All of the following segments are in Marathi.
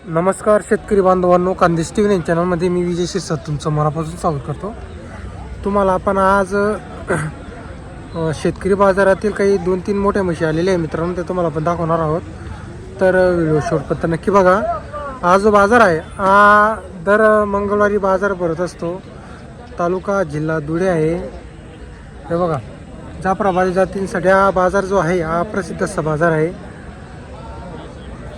नमस्कार शेतकरी बांधवांनो, खानदेश टी व्ही चॅनलमध्ये मी विजय शिरसाट तुमचं मनापासून स्वागत करतो. तुम्हाला आपण आज शेतकरी बाजारातील काही 2-3 मोठ्या म्हशी आलेल्या आहे मित्रांनो, ते तुम्हाला आपण दाखवणार आहोत. तर व्हिडिओ शेवटपर्यंत नक्की बघा. हा जो बाजार आहे हा दर मंगळवारी बाजार भरत असतो. तालुका जिल्हा धुळे आहे. हे बघा, जाफराबादी जातींसाठी हा बाजार जो आहे हा प्रसिद्ध असा बाजार आहे.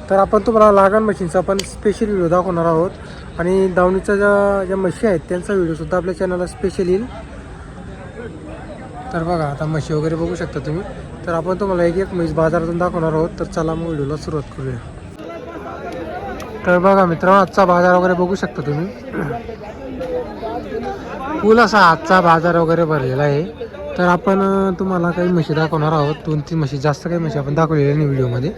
तर आपण तुम्हाला लागण म्हशींचा पण स्पेशल व्हिडिओ दाखवणार आहोत आणि दावणीच्या ज्या म्हशी आहेत त्यांचा व्हिडिओसुद्धा आपल्या चॅनलला स्पेशल येईल. तर बघा, आता म्हशी वगैरे बघू शकता तुम्ही. तर आपण तुम्हाला एक म्हैस बाजारातून दाखवणार आहोत. तर चला मग व्हिडिओला सुरुवात करूया. तर बघा मित्रांनो, आजचा बाजार वगैरे बघू शकता तुम्ही. फुल असा आजचा बाजार वगैरे भरलेला आहे. तर आपण तुम्हाला काही म्हशी दाखवणार आहोत. 2-3 म्हशी, जास्त काही म्हशी आपण दाखवलेल्या नाही व्हिडिओमध्ये.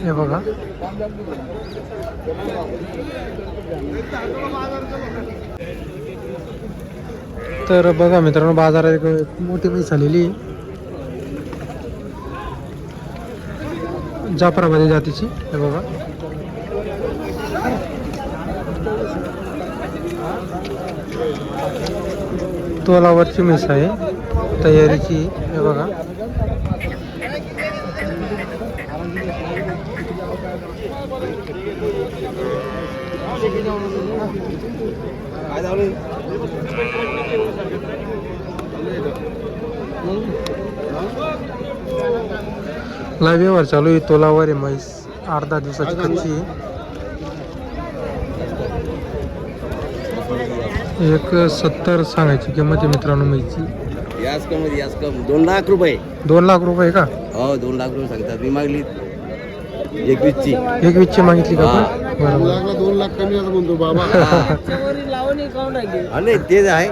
हे बघा, तर बघा मित्रांनो, बाजारात एक मोठी म्हैस आलेली जाफराबादी जातीची. हे बघा, तोलावरची म्हैस आहे, तयारीची. हे बघा, लाईव्ह व्यवहार चालू आहे. तोलावर आहे म्हैस, 8-10 दिवसाची कच्ची आहे. 170 सांगायची किंमत आहे मित्रांनो म्हैसची. याच कम 2 लाख रुपये. 2 लाख रुपये का? हो, 2 लाख रुपये सांगतात. मी मागली 21ची. 21ची मागितली का? लागला 2 लाख कमी असं म्हणतो बाबा. अरे तेच आहे.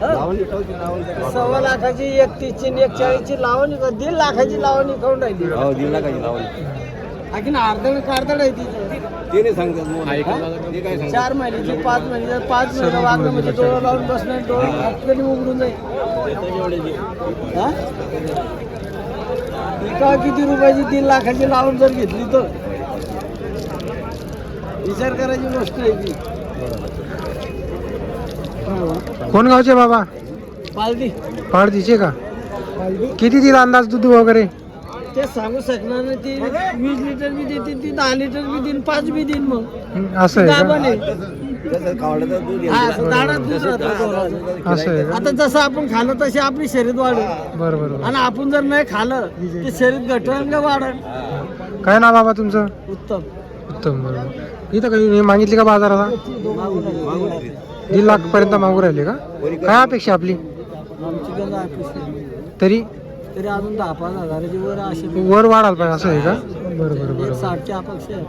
1.25 लाखाची, 31ची, 41ची लावणी, 1.5 लाखाची लावणी खाऊन राहिली. हो, 1.5 लाखाची लावली. आणखीन अर्धड आहे ती. ते नाही सांगतात मग. ते काय सांगतात? 4 महिन्याची, 5 महिन्याची, 5 महिने वागणं म्हणजे डोळं लावून बसणार, डोळे हातकरी उघडून जाईल. हा? एका किती रुपयाची 3 लाखाची लावून जर घेतली तर विचार करायची गोष्ट आहे ती. कोण गावचे बाबा? पालदी पाडदीचे का? पालदी किती दिला अंदाज दूध वगैरे? ते सांगू शकणार नाही. ती 20 लिटर बी देते, ती 10 लिटर बी देईन, 5 बी देईन. मग असं आहे का? गाभण आहे. तसं खावलं तर दूध येतं. हा, असं दाढात दूध राहतं पोराचं. असं आहे का? आता जसं आपण खाल्लं तशी आपली शरीर वाढेल. बरं बरं आणि आपण जर नाही खाल्लं ते शरीर घटन का वाढेल. बरं. काय नाव बाबा तुमचं? उत्तम. उत्तम. बरोबर. इथं काही मागितली का बाजाराला? 1.5 लाख पर्यंत मागू राहिले का? काय अपेक्षा आपली आमची गंज आहे. तरी? तरी अजून 10-5 हजाराची वर असे वर वाढायला पाहिजे, असं आहे का? बरं बरं बरं. 60ची अपेक्षा आहे.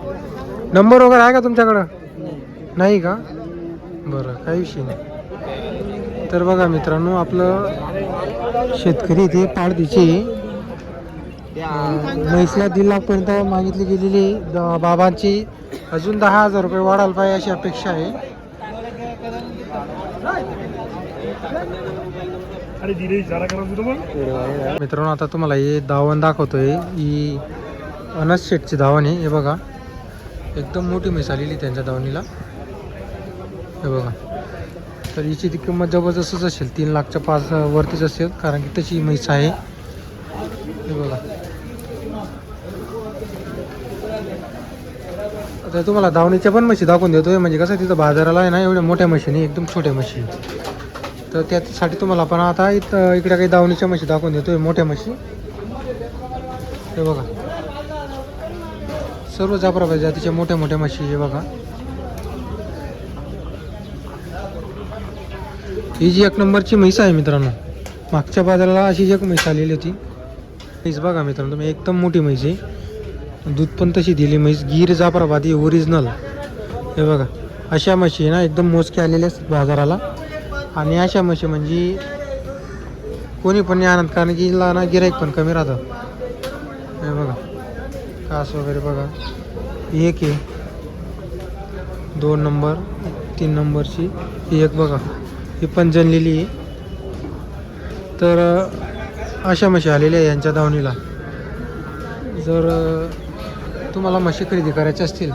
नंबर वगैरे आहे का तुमच्याकडं? नाही. नाही का? बरं, काही विषय नाही. तर बघा मित्रांनो, आपलं शेतकरी इथे पाडदीचे म्हैसला 1.5 लाखपर्यंत मागितली गेलेली बाबांची. अजून 10,000 रुपये वाढायला पाहिजे अशी अपेक्षा आहे. मित्रांनो, आता तुम्हाला हे दावण दाखवतोय. ही अनस शेटची दावण आहे. हे बघा, एकदम मोठी म्हैस आलेली त्यांच्या दावणीला. हे बघा, तर हिची ती किंमत जबरदस्तच असेल. 3 लाखच्या 5 वरतीच असेल, कारण की तशी म्हैस आहे. हे बघा, आता तुम्हाला दावणीच्या पण म्हशी दाखवून देतोय. म्हणजे कसं, तिथं बाजाराला आहे ना एवढ्या मोठ्या म्हशी नाही, एकदम छोट्या म्हशी. तर त्यासाठी तुम्हाला आपण आता इकडे काही दावणीच्या म्हशी दाखवून देतोय, मोठ्या म्हशी. हे बघा, सर्व जाफराबादी जातीच्या मोठ्या मोठ्या म्हशी. हे बघा, ही जी 1 नंबरची म्हैस आहे मित्रांनो. मागच्या बाजाराला अशी एक म्हैस आलेली होती. म्हैस बघा मित्रांनो तुम्ही, एकदम मोठी म्हैस आहे. दूध पण तशी दिली म्हैस. गीर जाफराबादी ओरिजिनल. हे बघा, अशा म्हशी ना एकदम मोजके आलेल्या असतात बाजाराला. आणि अशा म्हशी म्हणजे कोणी पण नाही आणत, कारण की हिला ना गिराईक पण कमी राहतं. हे बघा, कास वगैरे बघा. 1 आहे, 2 नंबर, 3 नंबरची. ही एक बघा, ही पण जनलेली आहे. तर अशा म्हशी आलेल्या आहे यांच्या दावणीला. जर तुम्हाला म्हशी खरेदी करायच्या असतील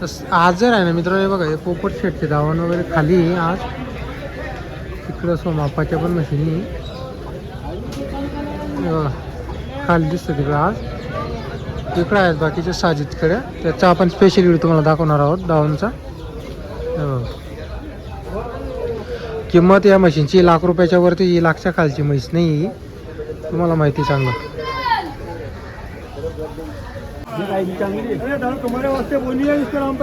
तर आज जर आहे ना मित्रांनो, हे बघा हे पोपट शेटचे दावण वगैरे खाली आहे आज. तिकडं सोमापाच्या पण मशीनी हे बघा खाली दिसतं तिकडं आज. तिकडं आहेत बाकीच्या साजिदकडे, त्याचा आपण स्पेशल व्हिडिओ तुम्हाला दाखवणार आहोत दावणचा. हे बघा किंमत या मशीनची ₹1,00,000 वरती, 1,00,000च्या खालची म्हैस नाही, तुम्हाला माहिती सांगा.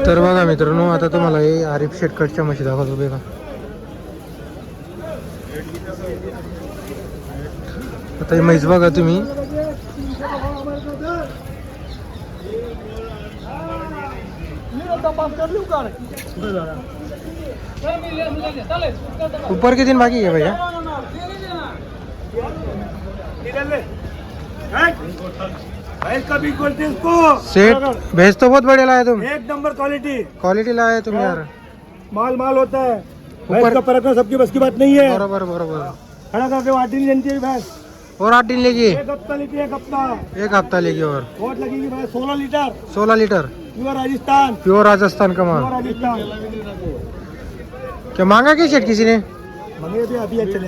तर बघा मित्रांनो, आता तुम्हाला हे आरिफ शेटकडच्या म्हशी दाखवतो बघा. आता ही म्हैस बघा तुम्ही, ऊपर के दिन बाकी है भैया. सेठ भैंस तो बहुत बढ़िया लाए तुम, एक नंबर क्वालिटी लाए तुम यार. माल होता है. ऊपर का परखना सबकी बस की बात नहीं है. बरोबर बरोबर. खड़ा करके वाटी नहीं जनती है भैंस. और 8 दिन लेगी, एक हफ्ता लेती है, एक हफ्ता लेगी और बहुत लगेगी भैंस. 16 litre 16 litre pure Rajasthan. Pure Rajasthan का माल. प्योर राजस्थान. क्या मांगा क्या सेठ किसी ने? मंगे भी अभी चले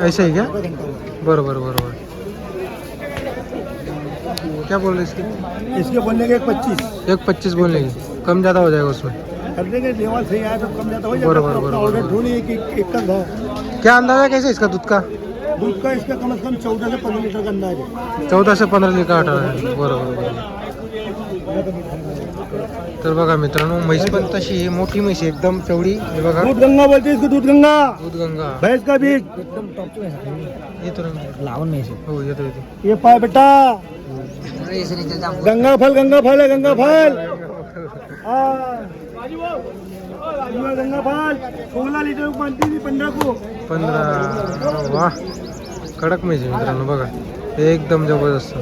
ऐसे ही क्या? बरोबर बरोबर. क्या बोल रहे इसके? इसके बोलने के 25 1.25 बोलने की, कम ज़्यादा हो जाएगा उसमें. कर देंगे. लेवल सही आया तो कम जाता हो जाएगा. बरोबर, अपना बरोबर. ऑर्डर ढूंढिए एक का भाव. क्या अंदाजा है कैसे इसका दूध का? दूध का इसका कम से कम 14 से 15 लीटर का अंदाज है. 14 से 15 लिटर आटा आहे. बरोबर बरोबर. तर बघा मित्रांनो, म्हैस पण तशी आहे, मोठी म्हैस आहे, एकदम चवडी. हे बघा दूध गंगा बोलते हैं इसको. दूध गंगा दूध गंगा. भैंस का बीज. येतो ना लावून नाही. हो येतो येतो. ये पाय बेटा. गंगा फल है. गंगा फल. गंगा फल 16 लीटर बनती थी 15 को. 15. वाह कडक म्हैस आहे मित्रांनो, बघा एकदम जबरदस्त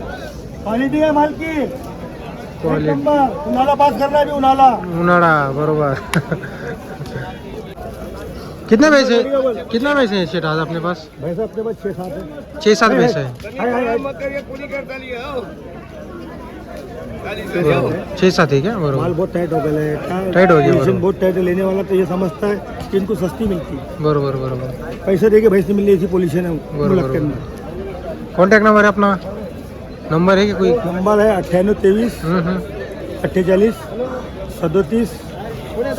क्वालिटी है माल की. क्वालिटी. उन्हाळा पास करना है. उन्हाळा उन्हाळा बरोबर. कितने भैंस है शेठ आज अपने पास? भैंस अपने पास 6-7 है. 6-7 भैंस है. 6-7 है क्या? बरोबर. माल बहुत टाइट हो गया है. टाइट हो गया, पोजीशन बरोबर. बहुत टाइट है. लेने वाला तो ये समझता है कि इनको सस्ती मिलती है. बरोबर बरोबर. पैसे देके भैंस नहीं मिल रही, ऐसी पोजीशन है. बरोबर. कॉन्टैक्ट नंबर है अपना? नंबर है कि कोई? नंबर है 9823 48 37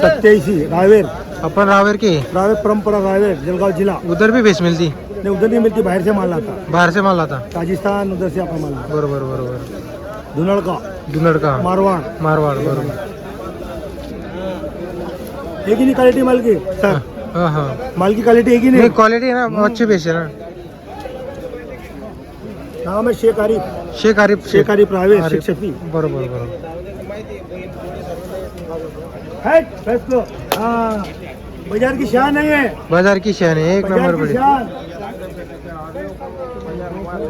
87 रावेर. अपन रावेर के रावेर परंपरा रावेर जलगांव जिला. उधर भी भैंस मिलती? नहीं उधर नहीं मिलती. बाहर से माल आता. बाहर से माल आता. राजस्थान उधर से आपका माल आता. बरोबर बरोबर. धुनड़ का जुन्नर का मारवाड़. बरोबर. एक ही नहीं क्वालिटी माल की सर. हाँ हाँ. माल की क्वालिटी एक ही नहीं नहीं. क्वालिटी है ना, अच्छी भैंस है ना. नाम है शेख आरिफ. शेख शेख आरिफ रावेर. आरिफ. शेख शफी बरोबर बरोबर. है भैंस को. हाँ बाजार की शान है ये. बाजार की शान है, एक बाजार नंबर की बड़ी. शान.